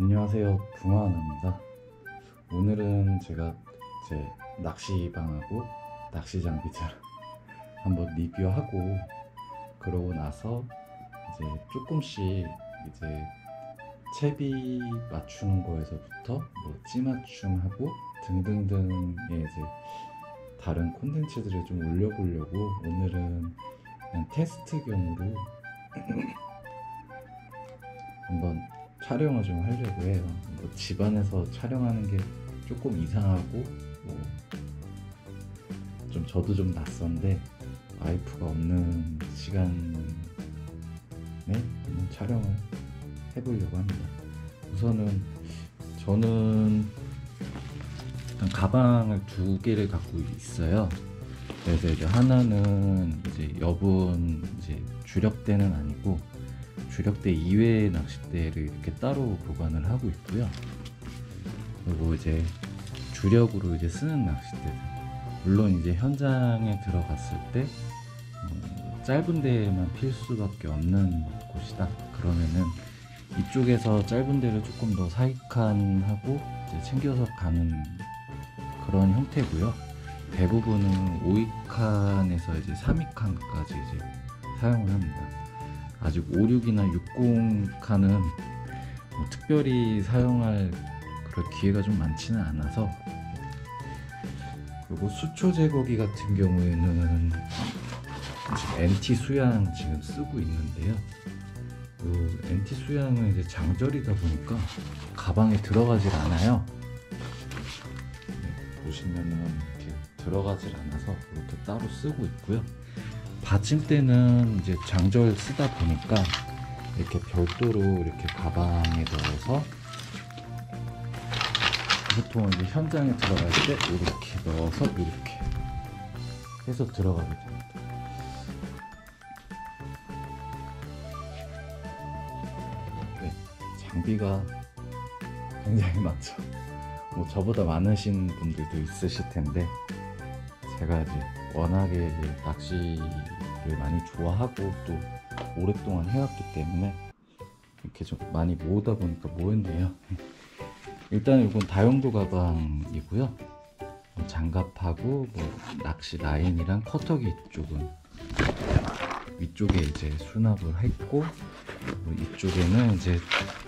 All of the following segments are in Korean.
안녕하세요, 붕어하나입니다. 오늘은 제가 제 낚시방하고 낚시 장비들 한번 리뷰하고, 그러고 나서 이제 조금씩 이제 채비 맞추는 거에서부터 뭐 찌맞춤하고 등등등의 이제 다른 콘텐츠들을 좀 올려보려고 오늘은 그냥 테스트용으로 한번 촬영을 좀 하려고 해요. 뭐 집안에서 촬영하는 게 조금 이상하고 좀 저도 좀 낯선데, 와이프가 없는 시간에 한번 촬영을 해보려고 합니다. 우선은 저는 일단 가방을 두 개를 갖고 있어요. 그래서 이제 하나는 이제 여분 이제 주력대는 아니고 주력대 이외의 낚싯대를 이렇게 따로 보관을 하고 있고요. 그리고 이제 주력으로 이제 쓰는 낚싯대들, 물론 이제 현장에 들어갔을 때 짧은 데에만 필 수밖에 없는 곳이다 그러면은 이쪽에서 짧은 데를 조금 더 사이칸하고 이제 챙겨서 가는 그런 형태고요. 대부분은 5위칸에서 이제 3위칸까지 이제 사용을 합니다. 아직 5, 6이나 60칸은 뭐 특별히 사용할 그런 기회가 좀 많지는 않아서. 그리고 수초 제거기 같은 경우에는 지금 NT 수양 지금 쓰고 있는데요. 그 NT 수양은 이제 장절이다 보니까 가방에 들어가질 않아요. 보시면은 이렇게 들어가질 않아서 이렇게 따로 쓰고 있고요. 받침대는 이제 장절 쓰다 보니까 이렇게 별도로 이렇게 가방에 넣어서, 보통 이제 현장에 들어갈 때 이렇게 넣어서 이렇게 해서 들어가게 됩니다. 네, 장비가 굉장히 많죠. 뭐 저보다 많으신 분들도 있으실 텐데, 제가 이제 워낙에 이제 낚시를 많이 좋아하고 또 오랫동안 해왔기 때문에 이렇게 좀 많이 모으다 보니까 모였네요. 일단 이건 다용도 가방이고요. 장갑하고 뭐 낚시 라인이랑 커터기 쪽은 위쪽에 이제 수납을 했고, 이쪽에는 이제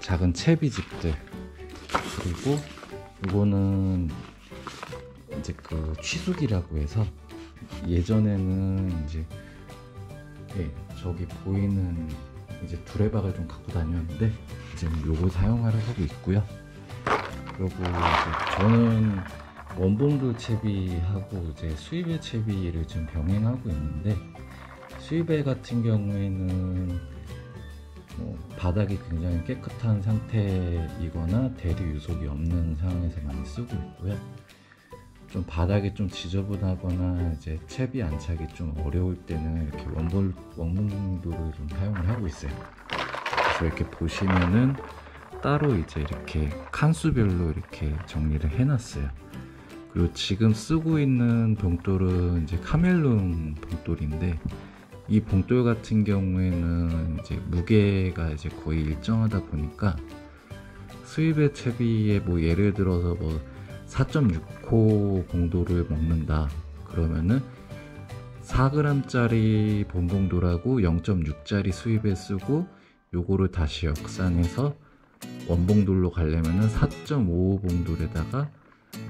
작은 채비집들, 그리고 이거는 이제 그 취수기라고 해서 예전에는 이제 저기 보이는 이제 두레박을 좀 갖고 다녔는데 지금 요거 사용하러 하고 있고요. 그리고 이제 저는 원봉돌 채비하고 이제 수입배 채비를 지금 병행하고 있는데, 수입배 같은 경우에는 바닥이 굉장히 깨끗한 상태이거나 대리 유속이 없는 상황에서 많이 쓰고 있고요. 좀 바닥이 좀 지저분하거나 이제 채비 안착이 좀 어려울 때는 이렇게 원봉돌을 좀 사용을 하고 있어요. 그래서 이렇게 보시면은 따로 이제 이렇게 칸수별로 이렇게 정리를 해놨어요. 그리고 지금 쓰고 있는 봉돌은 이제 카멜론 봉돌인데, 이 봉돌 같은 경우에는 이제 무게가 이제 거의 일정하다 보니까 수입의 채비에 뭐 예를 들어서 뭐 4.6호 봉돌을 먹는다 그러면은 4g짜리 본봉돌하고 0.6짜리 수입에 쓰고, 요거를 다시 역산해서 원봉돌로 가려면은 4.5 봉돌에다가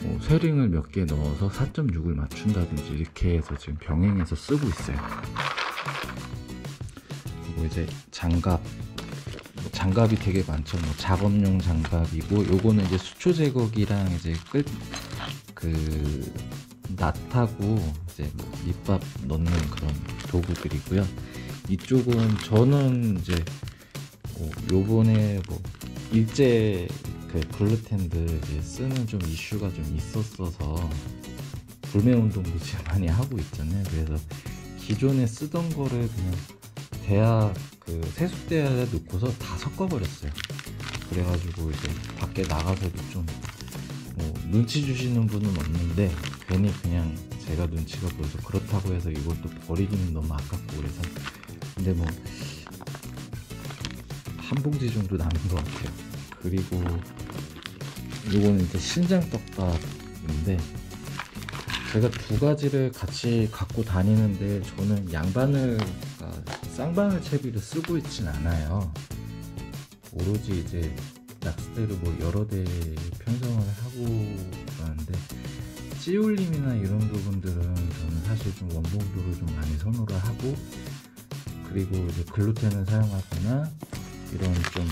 뭐 쇠링을 몇 개 넣어서 4.6을 맞춘다든지 이렇게 해서 지금 병행해서 쓰고 있어요. 그리고 이제 장갑이 되게 많죠. 뭐 작업용 장갑이고, 요거는 이제 수초 제거기랑 이제 낫하고 이제 뭐 밑밥 넣는 그런 도구들이고요. 이쪽은 저는 이제 요번에 뭐 일제 글루텐들 이제 쓰는 좀 이슈가 좀 있었어서 불매 운동도 지금 많이 하고 있잖아요. 그래서 기존에 쓰던 거를 그냥 대학 세숫대에 넣고서 다 섞어버렸어요. 그래가지고 이제 밖에 나가서도 좀 눈치 주시는 분은 없는데, 괜히 그냥 제가 눈치가 보여서 그렇다고 해서 이걸 또 버리기는 너무 아깝고, 그래서 근데 뭐 한 봉지 정도 남은 것 같아요. 그리고 요거는 이제 신장 떡밥인데, 제가 두 가지를 같이 갖고 다니는데 저는 양바늘과 쌍바늘 채비를 쓰고 있진 않아요. 오로지 이제 낚싯대를 뭐 여러 대 편성을 하고 그러는데, 찌울림이나 이런 부분들은 저는 사실 좀 원봉도를 좀 많이 선호를 하고, 그리고 이제 글루텐을 사용하거나 이런 좀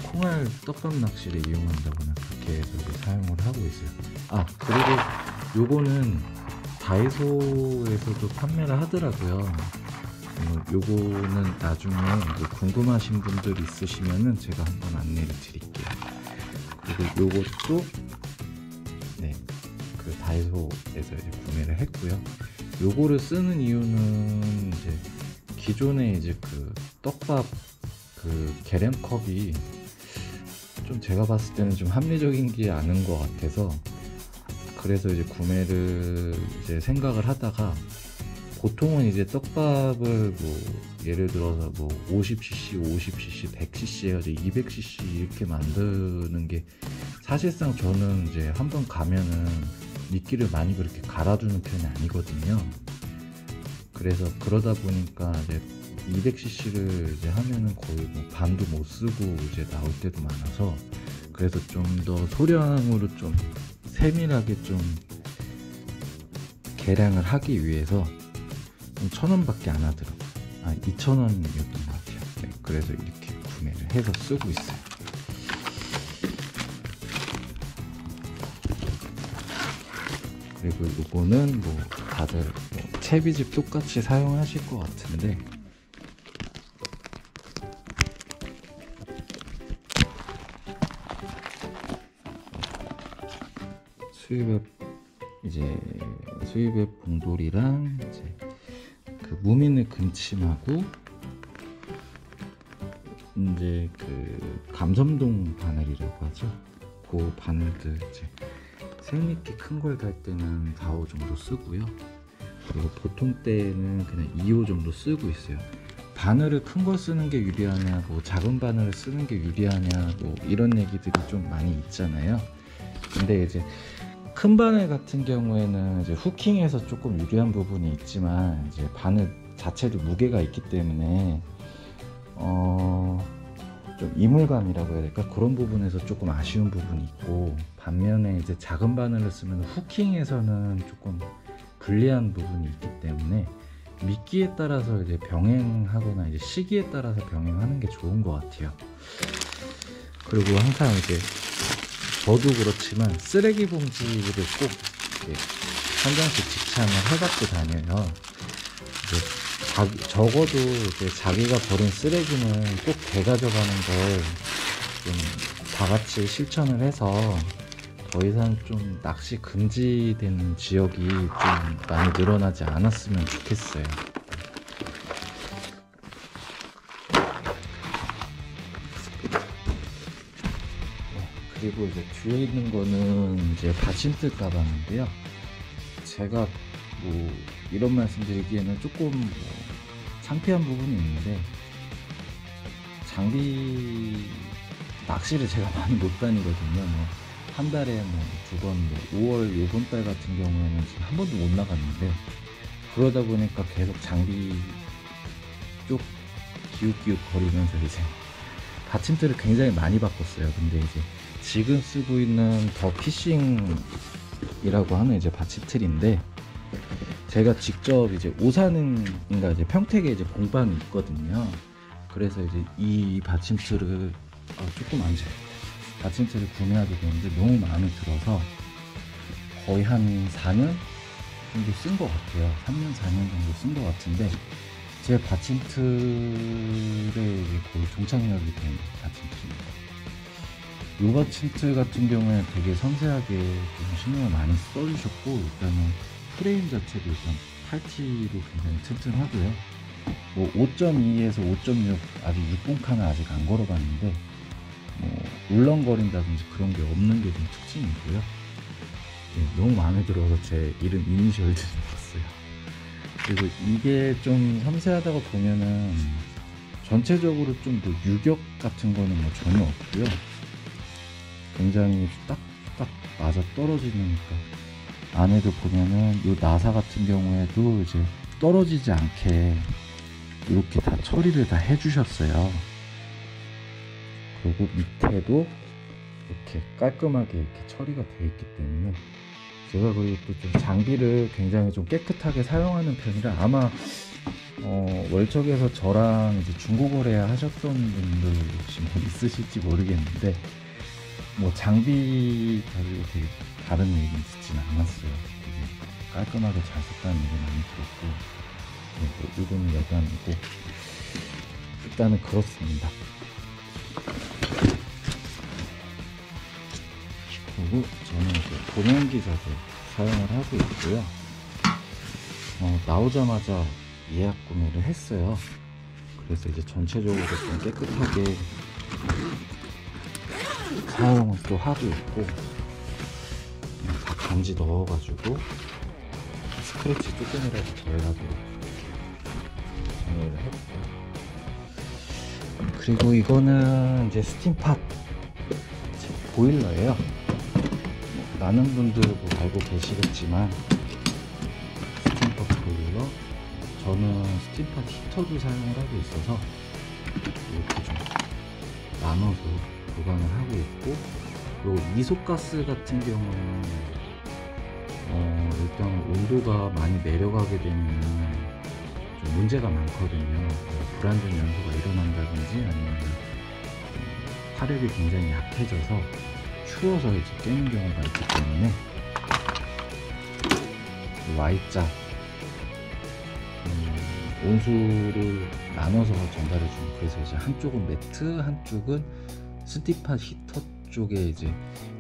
콩알 떡밥 낚시를 이용한다거나 그렇게 해서 이제 사용을 하고 있어요. 아, 그리고 요거는 다이소에서도 판매를 하더라고요. 요거는 나중에 이제 궁금하신 분들 있으시면은 제가 한번 안내를 드릴게요. 그리고 요것도 네, 그 다이소에서 이제 구매를 했고요. 요거를 쓰는 이유는 이제 기존에 이제 그 떡밥 그 계량컵이 좀 제가 봤을 때는 좀 합리적인게 않은 것 같아서, 그래서 이제 구매를 이제 생각을 하다가, 보통은 이제 떡밥을 뭐 예를 들어서 뭐 50cc, 50cc, 100cc 해가지고 200cc 이렇게 만드는 게 사실상 저는 이제 한번 가면은 미끼를 많이 그렇게 갈아주는 편이 아니거든요. 그래서 그러다 보니까 이제 200cc를 이제 하면은 거의 뭐 반도 못 쓰고 이제 나올 때도 많아서, 그래서 좀 더 소량으로 좀 세밀하게 좀 계량을 하기 위해서 1,000원밖에 안 하더라고요. 2,000원이었던 것 같아요. 네, 그래서 이렇게 구매를 해서 쓰고 있어요. 그리고 이거는 뭐 다들 뭐 채비집 똑같이 사용하실 것 같은데, 수입앱 봉돌이랑 이제 그 무민을 금침하고 이제 그 감섬동 바늘이라고 하죠. 그 바늘들 이제 생미끼 큰 걸 달 때는 4호 정도 쓰고요. 그리고 보통 때는 그냥 2호 정도 쓰고 있어요. 바늘을 큰 걸 쓰는 게 유리하냐, 뭐 작은 바늘을 쓰는 게 유리하냐, 뭐 이런 얘기들이 좀 많이 있잖아요. 근데 이제 큰 바늘 같은 경우에는 이제 후킹에서 조금 유리한 부분이 있지만, 이제 바늘 자체도 무게가 있기 때문에 좀 이물감이라고 해야 될까, 그런 부분에서 조금 아쉬운 부분이 있고, 반면에 이제 작은 바늘을 쓰면 후킹에서는 조금 불리한 부분이 있기 때문에 미끼에 따라서 이제 병행하거나 이제 시기에 따라서 병행하는 게 좋은 것 같아요. 그리고 항상 이제 저도 그렇지만 쓰레기 봉지를 꼭 한 장씩 지참을 해갖고 다녀요. 이제 적어도 이제 자기가 버린 쓰레기는 꼭 되가져가는 걸 좀 다 같이 실천을 해서 더 이상 좀 낚시 금지되는 지역이 좀 많이 늘어나지 않았으면 좋겠어요. 그리고 이제 뒤에 있는 거는 이제 받침대 가방인데요. 제가 뭐 이런 말씀 드리기에는 조금 뭐 창피한 부분이 있는데, 장비 낚시를 제가 많이 못 다니거든요. 뭐 한 달에 뭐 2번, 뭐 5월 요번 달 같은 경우에는 지금 한 번도 못 나갔는데, 그러다 보니까 계속 장비 쪽 기웃기웃 거리면서 이제 받침대를 굉장히 많이 바꿨어요. 근데 이제 지금 쓰고 있는 더 피싱이라고 하는 이제 받침틀인데, 제가 직접 이제 오산인가 이제 평택에 이제 공방이 있거든요. 그래서 이제 이 받침틀을 조금 앉아요. 받침틀을 구매하게 되는데 너무 마음에 들어서 거의 한 4년 정도 쓴 것 같아요. 3년, 4년 정도 쓴 것 같은데, 제 받침틀에 거의 종착역이 된 받침틀입니다. 이 받침틀 같은 경우에 되게 섬세하게 좀 신경을 많이 써주셨고, 일단은 프레임 자체도 일단 팔티로 굉장히 튼튼하고요. 뭐 5.2에서 5.6 아직 6분칸은 아직 안 걸어봤는데, 뭐 울렁거린다든지 그런 게 없는 게 좀 특징이고요. 네, 너무 마음에 들어서 제 이름 이니셜을 넣었어요. 그리고 이게 좀 섬세하다고 보면은 전체적으로 좀 뭐 유격 같은 거는 뭐 전혀 없고요. 굉장히 딱딱 맞아 떨어지니까 안에도 보면은 이 나사 같은 경우에도 이제 떨어지지 않게 이렇게 다 처리를 다 해주셨어요. 그리고 밑에도 이렇게 깔끔하게 이렇게 처리가 되어 있기 때문에 제가 그리고 또 좀 장비를 굉장히 좀 깨끗하게 사용하는 편이라 아마 월척에서 저랑 이제 중고거래 하셨던 분들 혹시 뭐 있으실지 모르겠는데 뭐 장비 가지고 되게 다른 얘기 듣지는 않았어요. 되게 깔끔하게 잘 썼다는 얘기 많이 들었고 뭐 이거는 여간이고 일단은 그렇습니다. 그리고 저는 이제 도면기자재 사용을 하고 있고요. 나오자마자 예약 구매를 했어요. 그래서 이제 전체적으로 좀 깨끗하게 사용을 또 하고 있고 다 간지 넣어가지고 스크래치 조금이라도 덜하게 정리를 했고 그리고 이거는 이제 스팀팟 보일러예요. 많은 분들 뭐 알고 계시겠지만 스팀팟 보일러 저는 스팀팟 히터도 사용을 하고 있어서 이렇게 좀 나눠서 보관을 하고 있고 그리고 이소가스 같은 경우는 일단 온도가 많이 내려가게 되면 좀 문제가 많거든요. 불안정 연소가 일어난다든지 아니면 화력이 굉장히 약해져서 추워서 이제 깨는 경우가 있기 때문에 Y자 온수를 나눠서 전달해주는 그래서 이제 한쪽은 매트 한쪽은 스팀팟 히터 쪽에 이제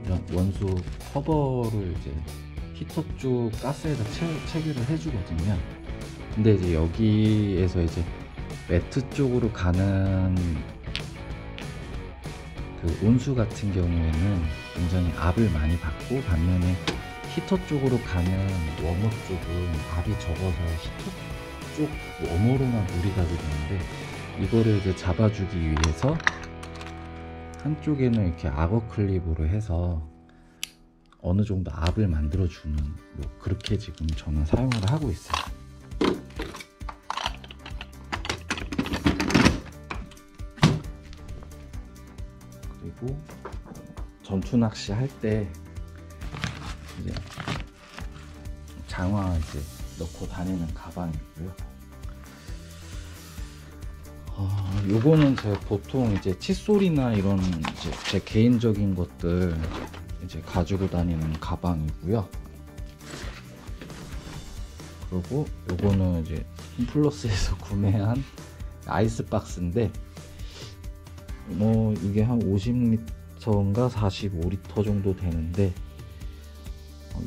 이런 원수 커버를 이제 히터 쪽 가스에다 체결을 해주거든요. 근데 이제 여기에서 이제 매트 쪽으로 가는 그 온수 같은 경우에는 굉장히 압을 많이 받고 반면에 히터 쪽으로 가는 웜업 쪽은 압이 적어서 히터 쪽 웜으로만 물이 가게 되는데 이거를 이제 잡아주기 위해서 한쪽에는 이렇게 악어 클립으로 해서 어느 정도 압을 만들어주는 뭐 그렇게 지금 저는 사용을 하고 있어요. 그리고 전투 낚시 할 때 이제 장화 이제 넣고 다니는 가방이고요. 요거는 제가 보통 이제 칫솔이나 이런 이제 제 개인적인 것들 이제 가지고 다니는 가방이고요. 그리고 요거는 이제 홈플러스에서 구매한 아이스박스인데 뭐 이게 한 50리터인가 45리터 정도 되는데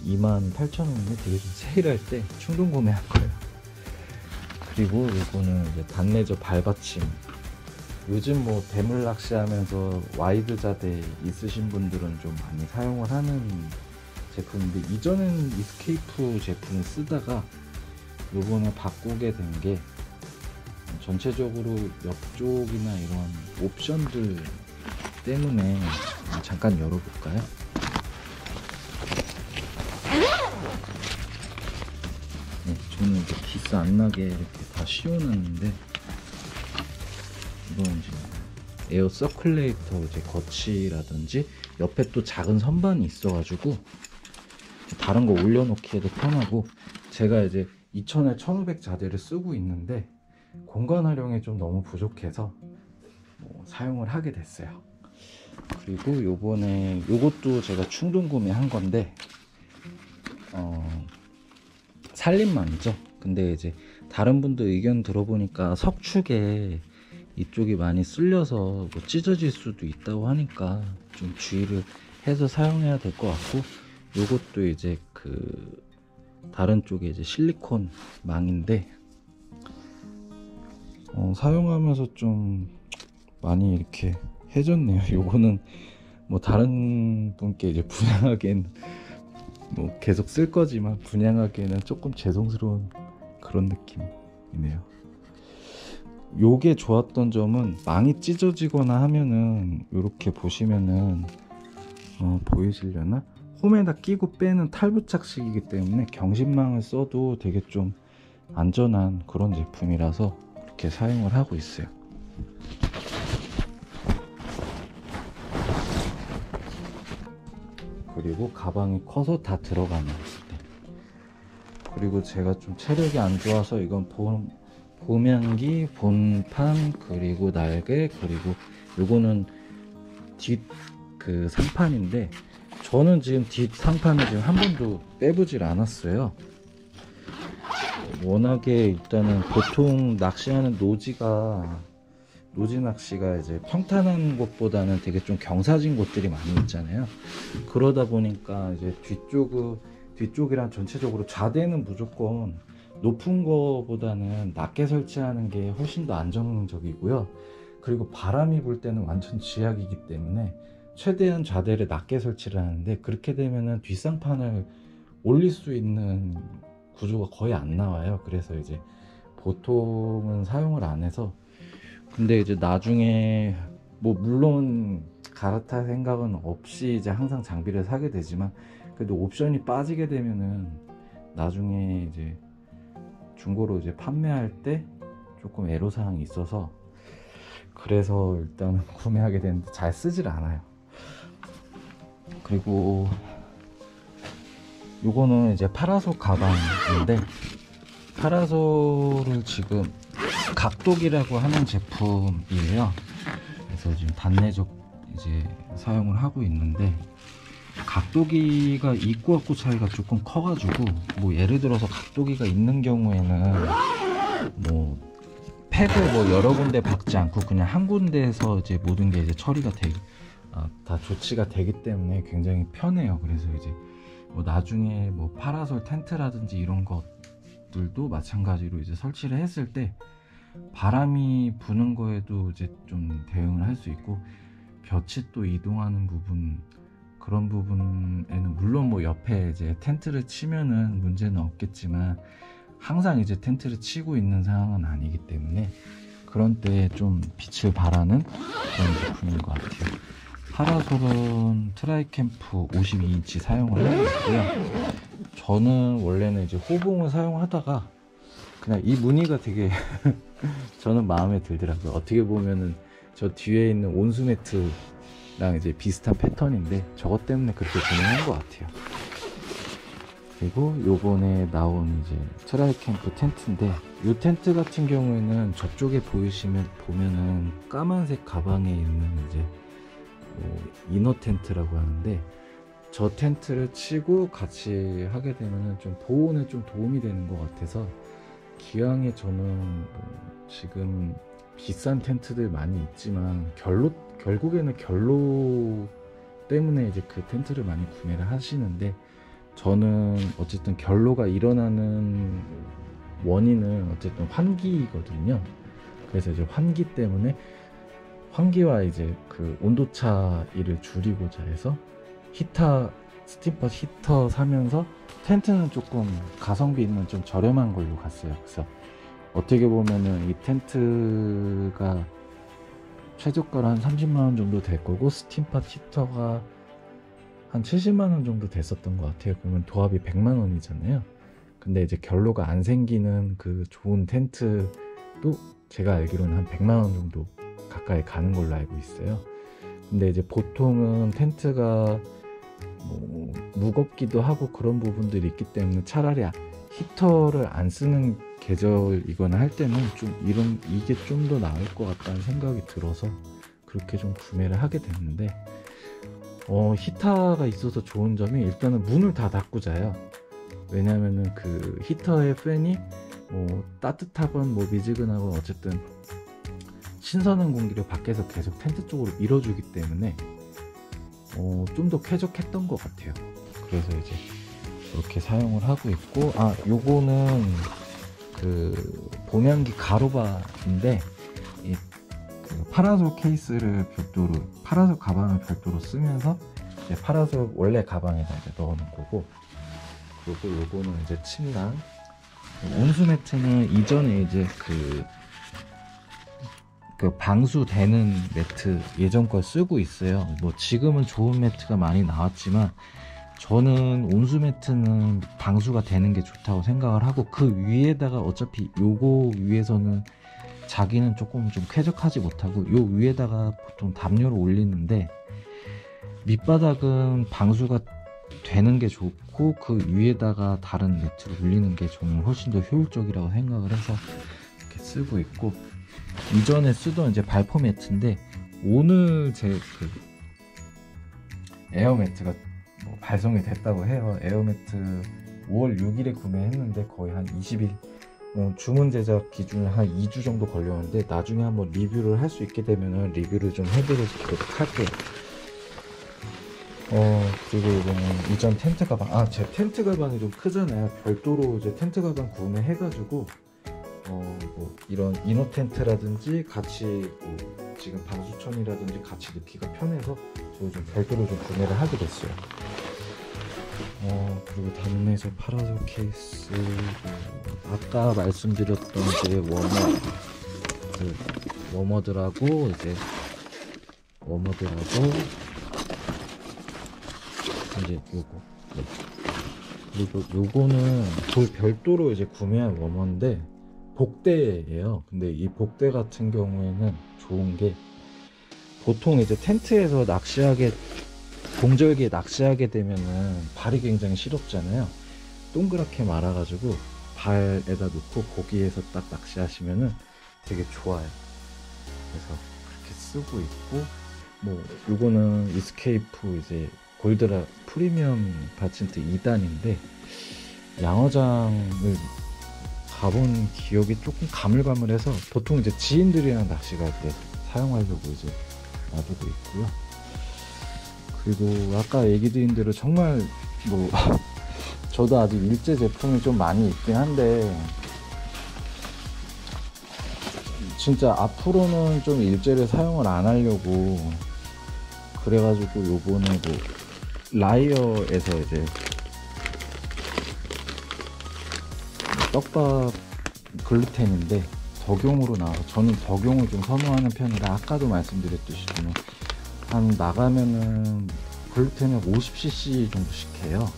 28,000원인데 되게 좀 세일할 때 충동 구매한 거예요. 그리고 이거는 이제 단내저 발받침. 요즘 뭐 대물 낚시하면서 와이드 자대 있으신 분들은 좀 많이 사용을 하는 제품인데 이전에는 이스케이프 제품을 쓰다가 요번에 바꾸게 된 게 전체적으로 옆쪽이나 이런 옵션들 때문에 잠깐 열어볼까요? 네, 저는 이제 기스 안 나게 이렇게 다 씌워놨는데 이건 이제 에어 서큘레이터 이제 거치라든지 옆에 또 작은 선반이 있어가지고 다른 거 올려놓기에도 편하고 제가 이제 2000에 1500 자재를 쓰고 있는데 공간 활용이 좀 너무 부족해서 사용을 하게 됐어요. 그리고 요번에 요것도 제가 충동 구매한 건데 살림망이죠. 근데 이제 다른 분들 의견 들어보니까 석축에 이쪽이 많이 쓸려서 뭐 찢어질 수도 있다고 하니까 좀 주의를 해서 사용해야 될 것 같고 요것도 이제 그 다른 쪽에 이제 실리콘 망인데 사용하면서 좀 많이 이렇게 해졌네요. 요거는 뭐 다른 분께 이제 분양하기엔 뭐 계속 쓸 거지만 분양하기에는 조금 죄송스러운 그런 느낌이네요. 요게 좋았던 점은 망이 찢어지거나 하면은 이렇게 보시면은 보이시려나? 홈에다 끼고 빼는 탈부착식이기 때문에 경신망을 써도 되게 좀 안전한 그런 제품이라서 그렇게 사용을 하고 있어요. 그리고 가방이 커서 다 들어가는 네. 그리고 제가 좀 체력이 안 좋아서 이건 보명기, 본판, 그리고 날개, 그리고 요거는 뒷 그 상판인데 저는 지금 뒷 상판을 지금 한 번도 빼보질 않았어요. 워낙에 일단은 보통 낚시하는 노지 낚시가 이제 평탄한 곳보다는 되게 좀 경사진 곳들이 많이 있잖아요. 그러다 보니까 이제 뒤쪽이랑 전체적으로 좌대는 무조건 높은 거보다는 낮게 설치하는 게 훨씬 더 안정적이고요. 그리고 바람이 불 때는 완전 쥐약이기 때문에 최대한 좌대를 낮게 설치를 하는데, 그렇게 되면은 뒷상판을 올릴 수 있는 구조가 거의 안 나와요. 그래서 이제 보통은 사용을 안 해서, 근데 이제 나중에 뭐 물론 갈아탈 생각은 없이 이제 항상 장비를 사게 되지만, 그래도 옵션이 빠지게 되면은 나중에 이제 중고로 이제 판매할 때 조금 애로사항이 있어서, 그래서 일단 구매하게 됐는데 잘 쓰질 않아요. 그리고 요거는 이제 파라솔 가방인데, 파라솔을 지금 각독이라고 하는 제품이에요. 그래서 지금 단내적 이제 사용을 하고 있는데, 각도기가 입구합구 차이가 조금 커가지고, 뭐 예를 들어서 각도기가 있는 경우에는 뭐 팩을 뭐 여러 군데 박지 않고 그냥 한 군데에서 이제 모든 게 이제 처리가 다 조치가 되기 때문에 굉장히 편해요. 그래서 이제 뭐 나중에 뭐 파라솔 텐트라든지 이런 것들도 마찬가지로 이제 설치를 했을 때 바람이 부는 거에도 이제 좀 대응을 할 수 있고, 볕이 또 이동하는 부분, 그런 부분에는 물론 뭐 옆에 이제 텐트를 치면은 문제는 없겠지만, 항상 이제 텐트를 치고 있는 상황은 아니기 때문에 그런 때에 좀 빛을 발하는 그런 제품인 것 같아요. 파라솔은 트라이캠프 52인치 사용을 하고 있고요. 저는 원래는 이제 호봉을 사용하다가 그냥 이 무늬가 되게 저는 마음에 들더라고요. 어떻게 보면은 저 뒤에 있는 온수매트랑 이제 비슷한 패턴인데 저것 때문에 그렇게 진행한 것 같아요. 그리고 요번에 나온 이제 트라이캠프 텐트인데, 이 텐트 같은 경우에는 저쪽에 보면은 까만색 가방에 있는 이제 이너 텐트라고 하는데, 저 텐트를 치고 같이 하게 되면은 좀 보온에 좀 도움이 되는 것 같아서, 기왕에 저는 지금 비싼 텐트들 많이 있지만 결국에는 결로 때문에 이제 그 텐트를 많이 구매를 하시는데, 저는 어쨌든 결로가 일어나는 원인은 어쨌든 환기거든요. 그래서 이제 환기 때문에 환기와 이제 그 온도 차이를 줄이고자 해서 스팀팟 히터 사면서 텐트는 조금 가성비 있는 좀 저렴한 걸로 갔어요. 그래서 어떻게 보면은 이 텐트가 최저가로 한 30만원 정도 될 거고, 스팀팟 히터가 한 70만원 정도 됐었던 것 같아요. 그러면 도합이 100만원이잖아요. 근데 이제 결로가 안 생기는 그 좋은 텐트도 제가 알기로는 한 100만원 정도 가까이 가는 걸로 알고 있어요. 근데 이제 보통은 텐트가 뭐 무겁기도 하고 그런 부분들이 있기 때문에 차라리 히터를 안 쓰는 계절이거나 할 때는 좀 이게 좀 더 나을 것 같다는 생각이 들어서 그렇게 좀 구매를 하게 됐는데, 히터가 있어서 좋은 점이 일단은 문을 다 닫고 자요. 왜냐면은 그 히터의 팬이 뭐 따뜻하건 뭐 미지근하건 어쨌든 신선한 공기를 밖에서 계속 텐트 쪽으로 밀어주기 때문에 좀 더 쾌적했던 것 같아요. 그래서 이제 이렇게 사용을 하고 있고, 요거는 그 보명기 가로바인데, 그 파라솔 케이스를 별도로, 파라솔 가방을 별도로 쓰면서 이제 파라솔 원래 가방에다 이제 넣어놓은 거고, 그리고 요거는 이제 침낭. 온수 매트는 이전에 이제 그 그 방수되는 매트 예전 걸 쓰고 있어요. 뭐 지금은 좋은 매트가 많이 나왔지만 저는 온수 매트는 방수가 되는 게 좋다고 생각을 하고, 그 위에다가 어차피 요거 위에서는 자기는 조금 좀 쾌적하지 못하고 요 위에다가 보통 담요를 올리는데, 밑바닥은 방수가 되는 게 좋고 그 위에다가 다른 매트를 올리는 게 저는 훨씬 더 효율적이라고 생각을 해서 이렇게 쓰고 있고, 이전에 쓰던 이제 발포 매트인데 오늘 제 그 에어 매트가 뭐 발송이 됐다고 해요. 에어 매트 5월 6일에 구매했는데 거의 한 20일, 주문 제작 기준으로 한 2주 정도 걸렸는데, 나중에 한번 리뷰를 할 수 있게 되면 리뷰를 좀 해드리도록 할게요. 그리고 이거는 이전 텐트 가방, 제 텐트 가방이 좀 크잖아요. 별도로 이제 텐트 가방 구매해가지고 뭐 이런 이너 텐트라든지 같이 뭐 지금 방수천이라든지 같이 넣기가 편해서 저도 좀 별도로 좀 구매를 하게 됐어요. 그리고 단내에서 파라솔 케이스, 아까 말씀드렸던 이제 워머들하고 이제 이제 요거, 네. 그리고 요거는 별도로 이제 구매한 워머인데 복대예요. 근데 이 복대 같은 경우에는 좋은 게, 보통 이제 텐트에서 동절기에 낚시하게 되면은 발이 굉장히 시렵잖아요. 동그랗게 말아가지고 발에다 놓고 거기에서 딱 낚시하시면은 되게 좋아요. 그래서 그렇게 쓰고 있고, 뭐 요거는 이스케이프 이제 골드라 프리미엄 바친트 2단인데 양어장을 가본 기억이 조금 가물가물해서 보통 이제 지인들이랑 낚시 갈 때 사용하려고 이제 놔두고 있고요. 그리고 아까 얘기 드린 대로 정말 뭐 저도 아직 일제 제품이 좀 많이 있긴 한데, 진짜 앞으로는 좀 일제를 사용을 안 하려고 그래가지고, 요거는 뭐 라이어에서 이제 떡밥 글루텐인데 덕용으로 나와서, 저는 덕용을 좀 선호하는 편이라 아까도 말씀드렸듯이 저는 한 나가면은 글루텐을 50cc 정도씩 해요.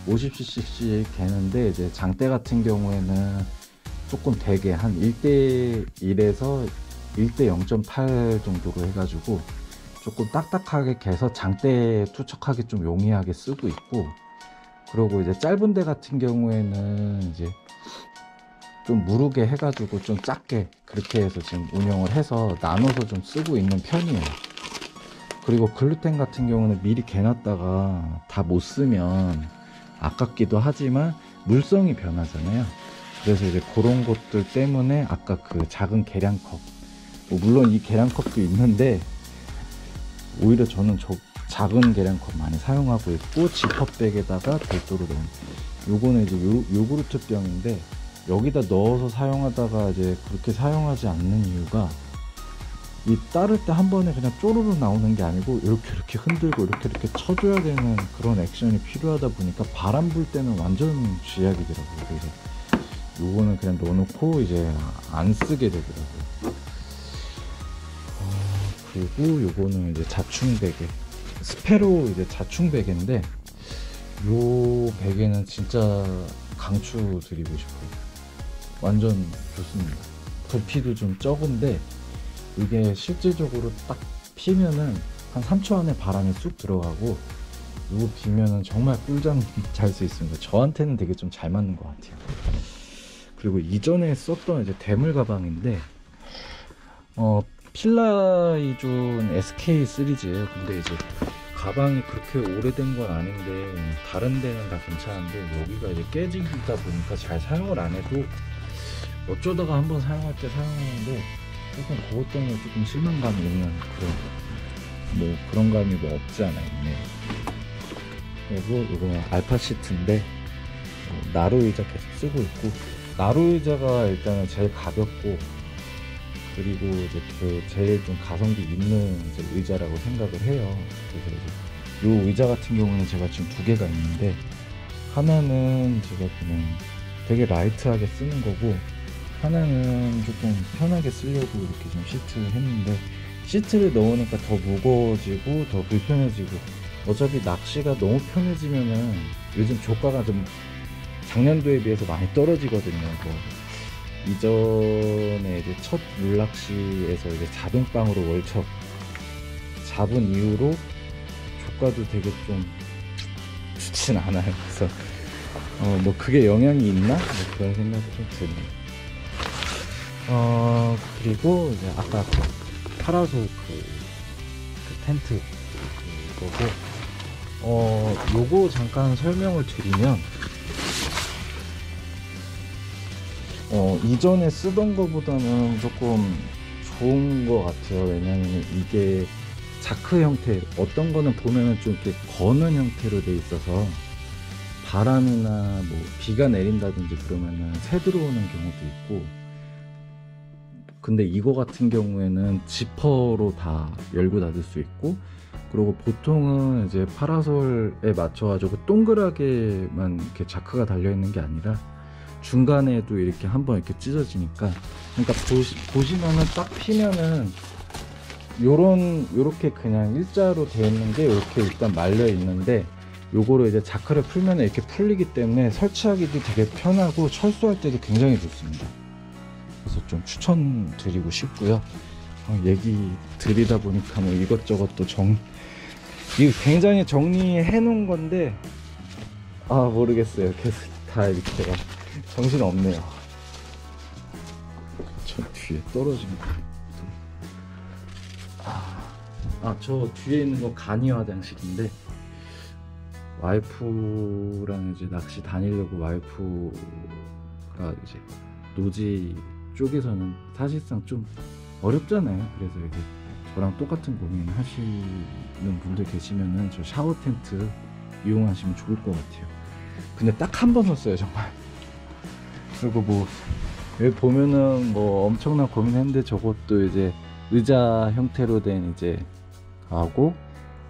50cc 되는데 이제 장대 같은 경우에는 조금 되게 한 1대1에서 1대 0.8 정도로 해가지고 조금 딱딱하게 개서 장대에 투척하기 좀 용이하게 쓰고 있고, 그리고 이제 짧은 데 같은 경우에는 이제 좀 무르게 해가지고 좀 작게 그렇게 해서 지금 운영을 해서 나눠서 좀 쓰고 있는 편이에요. 그리고 글루텐 같은 경우는 미리 개놨다가 다 못 쓰면 아깝기도 하지만 물성이 변하잖아요. 그래서 이제 그런 것들 때문에 아까 그 작은 계량컵, 물론 이 계량컵도 있는데 오히려 저는 작은 계량컵 많이 사용하고 있고, 지퍼백에다가 별도로 넣은, 요거는 이제 요구르트 병인데 여기다 넣어서 사용하다가 이제 그렇게 사용하지 않는 이유가, 이 따를 때 한 번에 그냥 쪼르르 나오는 게 아니고 이렇게 흔들고 이렇게 쳐줘야 되는 그런 액션이 필요하다 보니까 바람 불 때는 완전 쥐약이더라고요. 그래서 요거는 그냥 넣어놓고 이제 안 쓰게 되더라고요. 그리고 요거는 이제 자충 베개, 스페로 이제 자충 베개인데, 요 베개는 진짜 강추 드리고 싶어요. 완전 좋습니다. 부피도 좀 적은데 이게 실질적으로 딱 피면은 한 3초 안에 바람이 쑥 들어가고, 이거 비면은 정말 꿀잠 잘 수 있습니다. 저한테는 되게 좀 잘 맞는 것 같아요. 그리고 이전에 썼던 이제 대물 가방인데, 필라이존 SK 시리즈예요. 근데 이제 가방이 그렇게 오래된 건 아닌데 다른 데는 다 괜찮은데 여기가 이제 깨지다 보니까 잘 사용을 안 해도 어쩌다가 한번 사용할 때 사용하는데, 조금 그것 때문에 조금 실망감이 있는 그런 감이 뭐 없지 않아 있네요. 그리고 이거 알파 시트인데 나루 의자 계속 쓰고 있고, 나루 의자가 일단은 제일 가볍고, 그리고 이제 제일 좀 가성비 있는 이제 의자라고 생각을 해요. 그래서 이제 요 의자 같은 경우는 제가 지금 2개가 있는데, 하나는 제가 그냥 되게 라이트하게 쓰는 거고, 하나는 조금 편하게 쓰려고 이렇게 좀 시트를 했는데, 시트를 넣으니까 더 무거워지고 더 불편해지고, 어차피 낚시가 너무 편해지면은 요즘 조가가 좀 작년도에 비해서 많이 떨어지거든요. 뭐 이전에 이제 첫 물낚시에서 이제 자동빵으로 월척 잡은 이후로 조가도 되게 좀 좋진 않아요. 그래서 뭐 그게 영향이 있나? 뭐 그런 생각이 좀 드네요. 그리고 이제 아까 파라솔 그 텐트 그거고, 요거 잠깐 설명을 드리면, 이전에 쓰던 거보다는 조금 좋은 것 같아요. 왜냐면 이게 자크 형태, 어떤 거는 보면은 좀 이렇게 거는 형태로 돼 있어서 바람이나 뭐 비가 내린다든지 그러면은 새 들어오는 경우도 있고, 근데 이거 같은 경우에는 지퍼로 다 열고 닫을 수 있고, 그리고 보통은 이제 파라솔에 맞춰가지고 동그랗게만 이렇게 자크가 달려있는 게 아니라 중간에도 이렇게 한번 이렇게 찢어지니까, 그러니까 보시면은 딱 피면은 요렇게 그냥 일자로 되어 있는 게 이렇게 일단 말려 있는데, 요거를 이제 자크를 풀면 이렇게 풀리기 때문에 설치하기도 되게 편하고 철수할 때도 굉장히 좋습니다. 그래서 좀 추천드리고 싶고요. 얘기 드리다 보니까 뭐 이것저것 또 이거 굉장히 정리해 놓은 건데, 모르겠어요. 계속 다 이렇게 제가 정신 없네요. 저 뒤에 떨어지는 거. 저 뒤에 있는 거 간이 화장실인데, 와이프랑 이제 낚시 다니려고, 와이프가 이제 노지 쪽에서는 사실상 좀 어렵잖아요. 그래서 이제 저랑 똑같은 고민 하시는 분들 계시면은 저 샤워 텐트 이용하시면 좋을 것 같아요. 근데 딱 한 번 썼어요, 정말. 그리고 뭐 여기 보면은 뭐 엄청난 고민했는데, 저것도 이제 의자 형태로 된 이제 하고,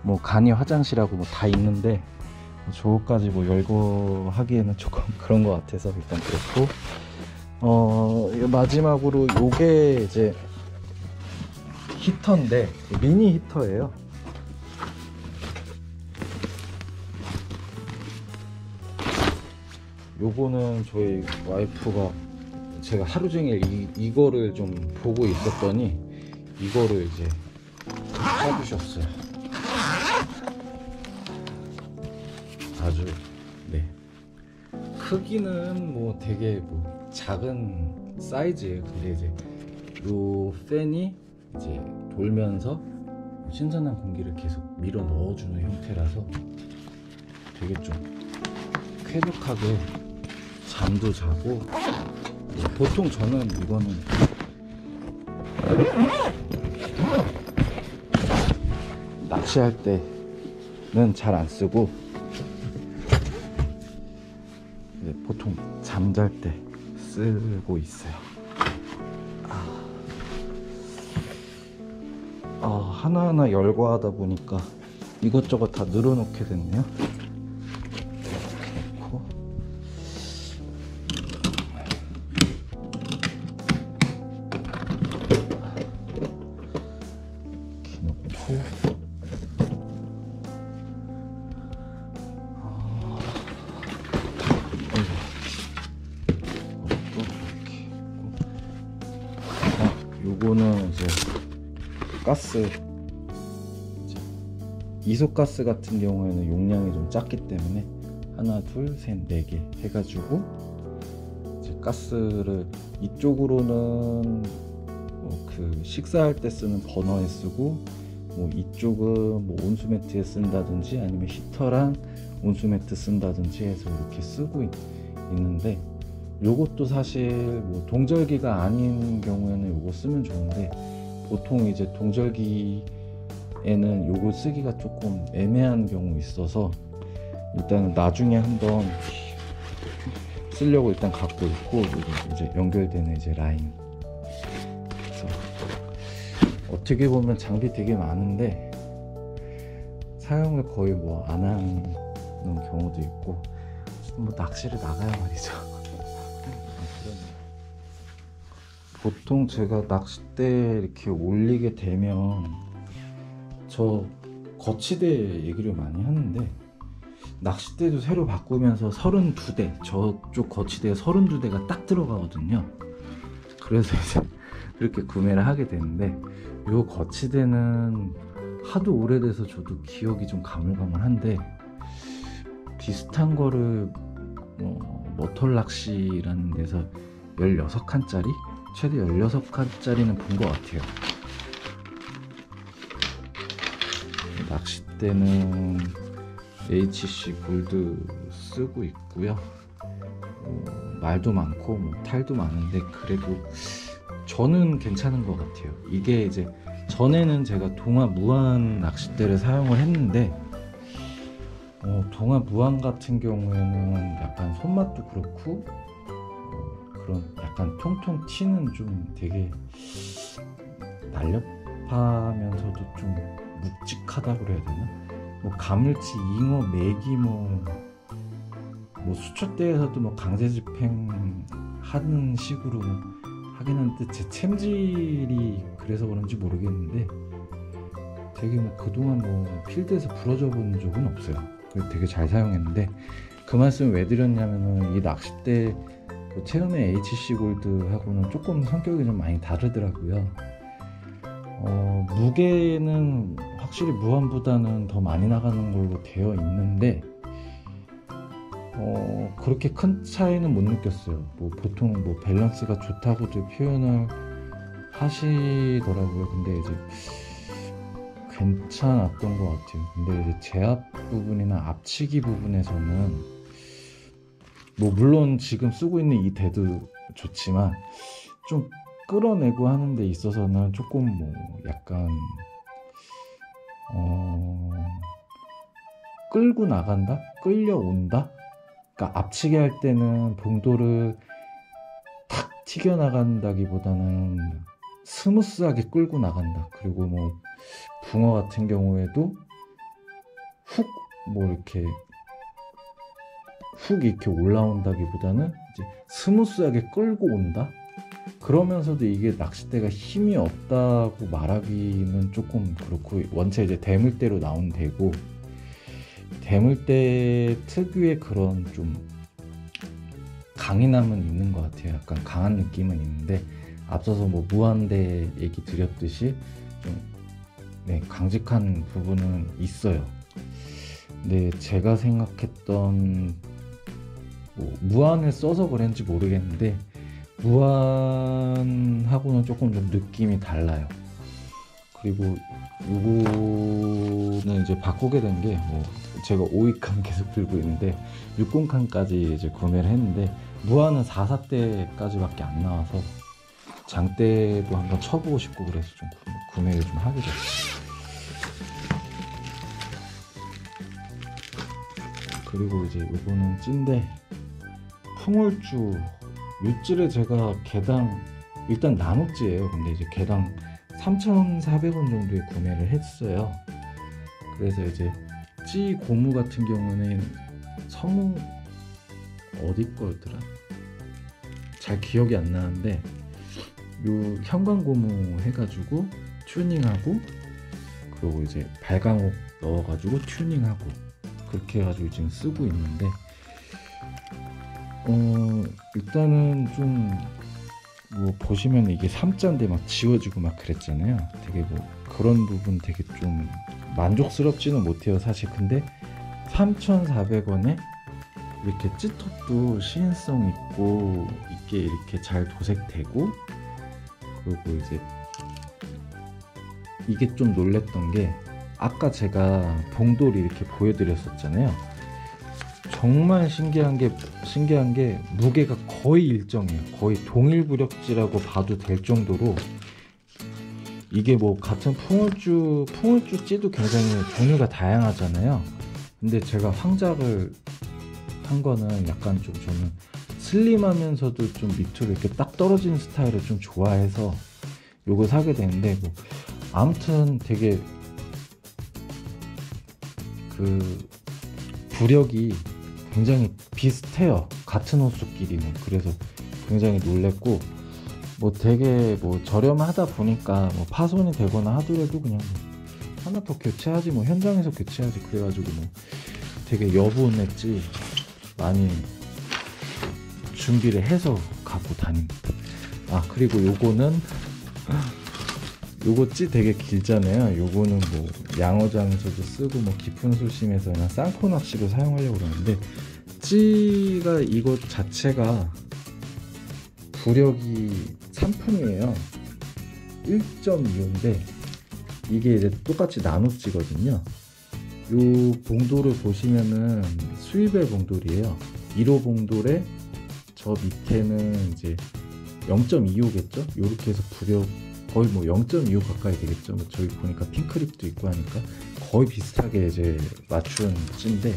뭐 간이 화장실하고 뭐 다 있는데, 저거까지 뭐 열고 하기에는 조금 그런 것 같아서 일단 그렇고, 마지막으로 요게 이제 히터인데 미니 히터예요. 요거는 저희 와이프가, 제가 하루 종일 이거를 좀 보고 있었더니 이거를 이제 사주셨어요. 아주, 네, 크기는 뭐 되게 뭐 작은 사이즈예요. 근데 이제 요 팬이 이제 돌면서 신선한 공기를 계속 밀어 넣어주는 형태라서 되게 좀 쾌적하게 잠도 자고, 보통 저는 이거는 낚시할 때는 잘 안 쓰고, 보통 잠잘 때 쓰고 있어요. 하나하나 열거하다 보니까 이것저것 다 늘어놓게 됐네요. 넣고, 이렇게 넣고, 요거는 이제 가스, 이소가스 같은 경우에는 용량이 좀 작기 때문에 하나, 둘, 셋, 네 개 해가지고 이제 가스를 이쪽으로는 그 식사할 때 쓰는 버너에 쓰고, 뭐 이쪽은 뭐 온수매트에 쓴다든지 아니면 히터랑 온수매트 쓴다든지 해서 이렇게 쓰고 있는데, 요것도 사실 뭐 동절기가 아닌 경우에는 요거 쓰면 좋은데, 보통 이제 동절기에는 요거 쓰기가 조금 애매한 경우 있어서 일단은 나중에 한번 쓰려고 일단 갖고 있고, 여기 이제 연결되는 이제 라인. 그래서 어떻게 보면 장비 되게 많은데 사용을 거의 뭐 안 하는 경우도 있고, 뭐 낚시를 나가야 말이죠. 보통 제가 낚싯대 이렇게 올리게 되면 저 거치대 얘기를 많이 하는데, 낚싯대도 새로 바꾸면서 32대, 저쪽 거치대에 32대가 딱 들어가거든요. 그래서 이제 이렇게 구매를 하게 되는데, 요 거치대는 하도 오래돼서 저도 기억이 좀 가물가물한데, 비슷한 거를 머털낚시라는 데서 16칸짜리? 최대 16칸짜리는 본 것 같아요. 낚싯대는 HC 골드 쓰고 있고요. 말도 많고 탈도 많은데 그래도 저는 괜찮은 것 같아요. 이게 이제 전에는 제가 동아 무한 낚싯대를 사용을 했는데, 동아 무한 같은 경우에는 약간 손맛도 그렇고 그런 약간 통통 튀는 좀 되게 날렵하면서도 좀 묵직하다고 그래야 되나? 가물치, 잉어, 메기 수초대에서도 강제 집행 하는 식으로 하긴 하는데, 제 챔질이 그래서 그런지 모르겠는데 되게 그동안 필드에서 부러져 본 적은 없어요. 그래서 되게 잘 사용했는데, 그 말씀 왜 드렸냐면은 이 낚싯대 처음에 HC 골드하고는 조금 성격이 좀 많이 다르더라고요. 무게는 확실히 무한보다는 더 많이 나가는 걸로 되어 있는데 그렇게 큰 차이는 못 느꼈어요. 보통 밸런스가 좋다고도 표현을 하시더라고요. 근데 이제 괜찮았던 것 같아요. 근데 이제 제압 부분이나 앞치기 부분에서는 물론 지금 쓰고 있는 이 대도 좋지만 좀 끌어내고 하는 데 있어서는 조금 약간 끌고 나간다? 끌려온다? 그러니까 앞치기 할 때는 봉도를 탁 튀겨나간다기보다는 스무스하게 끌고 나간다. 그리고 붕어 같은 경우에도 훅 이렇게 올라온다기보다는 이제 스무스하게 끌고 온다? 그러면서도 이게 낚싯대가 힘이 없다고 말하기는 조금 그렇고, 원체 이제 대물대로 나온 대고, 대물대 특유의 그런 좀 강인함은 있는 것 같아요. 약간 강한 느낌은 있는데, 앞서서 무한대 얘기 드렸듯이 좀 강직한 부분은 있어요. 근데 제가 생각했던 무한을 써서 그런지 모르겠는데 무한하고는 조금 좀 느낌이 달라요. 그리고 요거는 이제 바꾸게 된 게 제가 5위칸 계속 들고 있는데 60칸까지 이제 구매를 했는데, 무한은 44대까지밖에 안 나와서 장대도 한번 쳐보고 싶고 그래서 좀 구매를 좀 하게 됐어요. 그리고 이제 요거는 찐데 풍월주, 요찌를 제가 개당, 일단 나눗지예요. 근데 이제 개당 3,400원 정도에 구매를 했어요. 그래서 이제 찌 고무 같은 경우는 성우 어디 거였더라? 잘 기억이 안 나는데 요 형광고무 해가지고 튜닝하고, 그리고 이제 발광옥 넣어가지고 튜닝하고, 그렇게 해가지고 지금 쓰고 있는데 일단은 좀 보시면 이게 3자인데 막 지워지고 막 그랬잖아요. 되게 그런 부분 되게 좀 만족스럽지는 못해요 사실. 근데 3,400원에 이렇게 찌톱도 시인성 있고 이게 이렇게 잘 도색되고, 그리고 이제 이게 좀 놀랬던 게, 아까 제가 봉돌이 이렇게 보여드렸었잖아요. 정말 신기한 게 무게가 거의 일정해요. 거의 동일부력지라고 봐도 될 정도로, 이게 같은 풍월주 찌도 굉장히 종류가 다양하잖아요. 근데 제가 황작을 한 거는 약간 좀 저는 슬림하면서도 좀 밑으로 이렇게 딱 떨어지는 스타일을 좀 좋아해서 요거 사게 됐는데, 아무튼 되게 부력이 굉장히 비슷해요. 같은 호수끼리는. 그래서 굉장히 놀랬고, 뭐 되게 뭐 저렴하다 보니까 뭐 파손이 되거나 하더라도 그냥 뭐 하나 더 교체하지, 뭐 현장에서 교체하지, 그래가지고 뭐 되게 여분했지 많이 준비를 해서 갖고 다닙니다. 아, 그리고 요거는 요거 찌 되게 길잖아요. 요거는 뭐 양어장에서도 쓰고 뭐 깊은 수심에서 그냥 쌍코 낚시로 사용하려고 그러는데, 찌가 이것 자체가 부력이 3품이에요 1.25인데 이게 이제 똑같이 나눠 찌거든요. 요 봉돌을 보시면은 스위벨 봉돌이에요. 1호 봉돌에 저 밑에는 이제 0.25겠죠? 요렇게 해서 부력 거의 뭐 0.25 가까이 되겠죠. 뭐 저기 보니까 핑크립도 있고 하니까 거의 비슷하게 이제 맞춘 찌인데,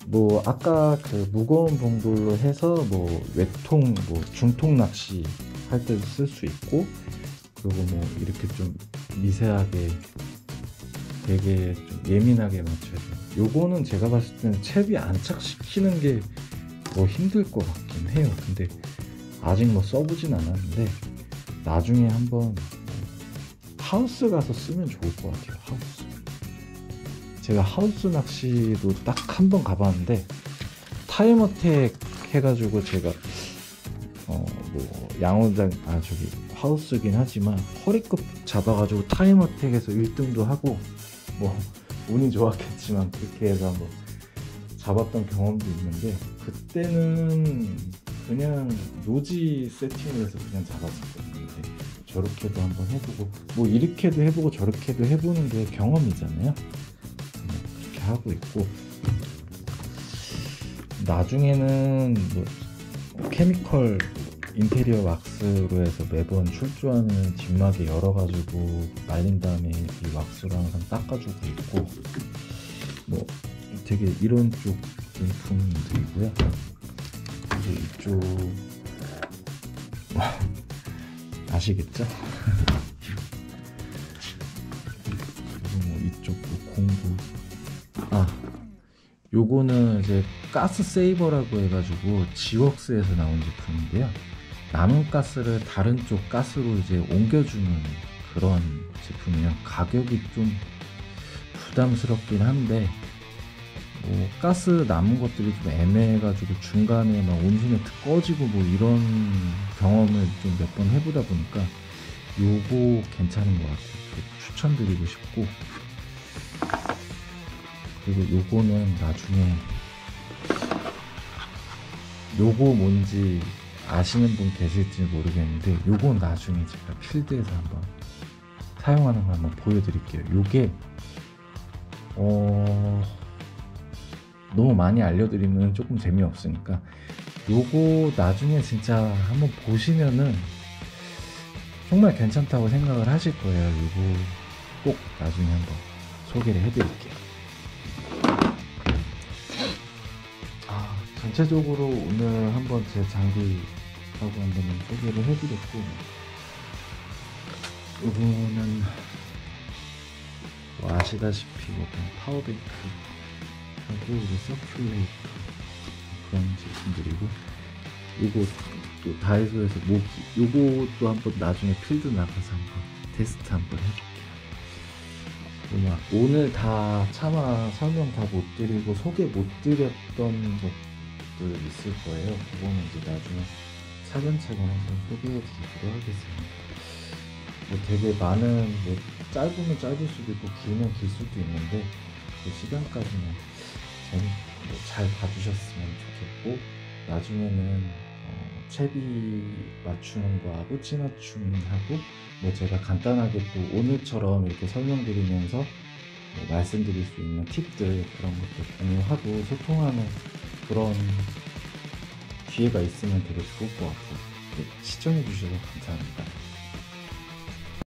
뭐 아까 그 무거운 봉돌로 해서 뭐 외통, 뭐 중통 낚시 할 때도 쓸 수 있고, 그리고 뭐 이렇게 좀 미세하게 되게 좀 예민하게 맞춰야 돼요. 요거는 제가 봤을 때는 채비 안착시키는 게 뭐 힘들 것 같긴 해요. 근데 아직 뭐 써보진 않았는데 나중에 한번 하우스 가서 쓰면 좋을 것 같아요. 하우스. 제가 하우스 낚시도 딱 한 번 가봤는데 타임어택 해가지고 제가 뭐 양어장 저기 하우스긴 하지만 허리급 잡아가지고 타임어택에서 1등도 하고, 뭐 운이 좋았겠지만 그렇게 해서 한번 잡았던 경험도 있는데, 그때는 그냥 노지 세팅을 해서 그냥 잡았었거든요. 저렇게도 한번 해보고, 뭐 이렇게도 해보고 저렇게도 해보는 게 경험이잖아요. 그렇게 하고 있고, 나중에는 뭐 케미컬 인테리어 왁스로 해서 매번 출조하는 뒷막에 열어가지고 말린 다음에 이 왁스로 항상 닦아주고 있고, 뭐 되게 이런 쪽 용품들이고요. 그리고 이쪽 아시겠죠? 그리고 뭐 이쪽 뭐 공구, 요거는 이제 가스 세이버라고 해가지고 지웍스에서 나온 제품인데요. 남은 가스를 다른 쪽 가스로 이제 옮겨주는 그런 제품이에요. 가격이 좀 부담스럽긴 한데, 뭐 가스 남은 것들이 좀 애매해가지고 중간에 막 온수매트 꺼지고 뭐 이런 경험을 좀 몇 번 해보다 보니까 요거 괜찮은 것 같아요. 추천드리고 싶고, 그리고 요거는 나중에 요거 뭔지 아시는 분 계실지 모르겠는데, 요건 나중에 제가 필드에서 한번 사용하는 거 한번 보여드릴게요. 요게 너무 많이 알려드리면 조금 재미없으니까 요거 나중에 진짜 한번 보시면은 정말 괜찮다고 생각을 하실 거예요. 요거 꼭 나중에 한번 소개를 해드릴게요. 전체적으로 오늘 한번 제 장비하고 한번 소개를 해드렸고, 이거는 뭐 아시다시피 파워뱅크 하고 이제 서큘레이터 그런 제품들이고, 이거 또 다이소에서 모기, 요것도 한번 나중에 필드 나가서 한번 테스트 한번 해볼게요. 오늘 다 차마 설명 다 못 드리고 소개 못 드렸던 것들 있을 거예요. 그거는 이제 나중에 차근차근 한번 소개해 드리도록 하겠습니다. 뭐 되게 많은, 뭐 짧으면 짧을 수도 있고 길면 길 수도 있는데 그 시간까지는 잘 봐주셨으면 좋겠고, 나중에는 채비 맞추는 거하고 찌 맞춤하고 뭐 제가 간단하게 또 오늘처럼 이렇게 설명드리면서 뭐 말씀드릴 수 있는 팁들, 그런 것들 공유하고 소통하는 그런 기회가 있으면 되게 좋을 것 같아요. 시청해 주셔서 감사합니다.